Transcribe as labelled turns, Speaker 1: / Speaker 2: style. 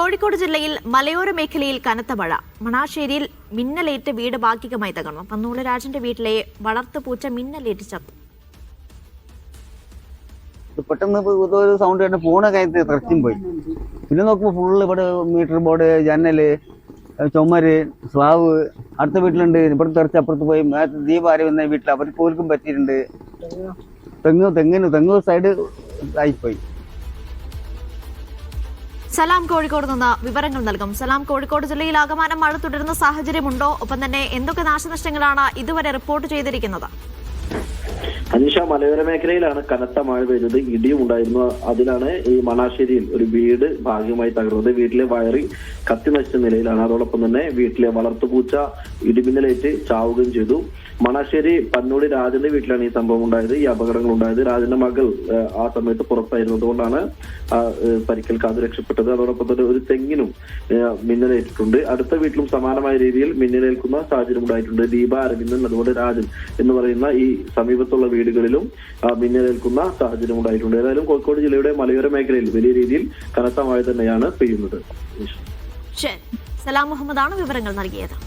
Speaker 1: കോഴിക്കോട് ജില്ലയിൽ മലയോര മേഖലയിൽ കനത്ത മഴ. മണാശ്ശേരിയിൽ മിന്നലേറ്റ് വീട് ഭാഗികമായി തകർന്നു. പന്നോളി രാജന്റെ വീട്ടിലെ വളർത്തുപൂച്ച മിന്നലേറ്റ് ചത്തു.
Speaker 2: പെട്ടെന്ന് ഒരു സൗണ്ട് കേട്ട് ഫോണൊക്കെ തെറച്ചും പോയി. പിന്നെ നോക്കുമ്പോൾ ഫുള്ള് ഇവിടെ മീറ്റർ ബോർഡ്, ജനല്, ചുമര്, സ്ലാവ്. അടുത്ത വീട്ടിലുണ്ട്. ഇവിടെ തെറച്ച് അപ്പുറത്ത് പോയി. ദീപ ആര് വന്ന വീട്ടിൽ അവർക്ക് പോലും പറ്റിയിട്ടുണ്ട്. തെങ്ങ് സൈഡ് ആയിപ്പോയി.
Speaker 1: സലാം കോഴിക്കോട് നിന്ന് വിവരങ്ങൾ നൽകും. സലാം, കോഴിക്കോട് ജില്ലയിൽ ആകമാനം മഴ തുടരുന്ന സാഹചര്യമുണ്ടോ? ഒപ്പം തന്നെ എന്തൊക്കെ നാശനഷ്ടങ്ങളാണ് ഇതുവരെ റിപ്പോർട്ട് ചെയ്തിരിക്കുന്നത്?
Speaker 3: അനീഷ, മലയോര മേഖലയിലാണ് കനത്ത മഴ പെയ്തത്. ഇടിയും ഉണ്ടായിരുന്നു. അതിലാണ് ഈ മണാശ്ശേരിയിൽ ഒരു വീട് ഭാഗികമായി തകർന്നത്. വീട്ടിലെ വയറിംഗ് കത്തി നശിച്ച നിലയിലാണ്. അതോടൊപ്പം തന്നെ വീട്ടിലെ വളർത്തുപൂച്ച ഇടിമിന്നലേറ്റ് ചാവുകയും ചെയ്തു. മണാശ്ശേരി പന്നോളി രാജന്റെ വീട്ടിലാണ് ഈ സംഭവം ഉണ്ടായത്, ഈ അപകടങ്ങൾ ഉണ്ടായത്. രാജന്റെ മകൾ ആ സമയത്ത് പുറത്തായിരുന്നു. അതുകൊണ്ടാണ് പരിക്കേൽക്കാതെ രക്ഷപ്പെട്ടത്. അതോടൊപ്പം തന്നെ ഒരു തെങ്ങിനും മിന്നലേറ്റിട്ടുണ്ട്. അടുത്ത വീട്ടിലും സമാനമായ രീതിയിൽ മിന്നലേൽക്കുന്ന സാഹചര്യം ഉണ്ടായിട്ടുണ്ട്. ദീപ, അരവിന്ദൻ, അതുപോലെ രാജൻ എന്ന് പറയുന്ന ഈ സമീപത്തുള്ള വീടുകളിലും മിന്നലേൽക്കുന്ന സാഹചര്യം ഉണ്ടായിട്ടുണ്ട്. ഏതായാലും കോഴിക്കോട് ജില്ലയുടെ മലയോര മേഖലയിൽ വലിയ രീതിയിൽ കനത്ത മഴ തന്നെയാണ് പെയ്യുന്നത്.
Speaker 1: സലാം മുഹമ്മദാണ് വിവരങ്ങൾ നൽകിയത്.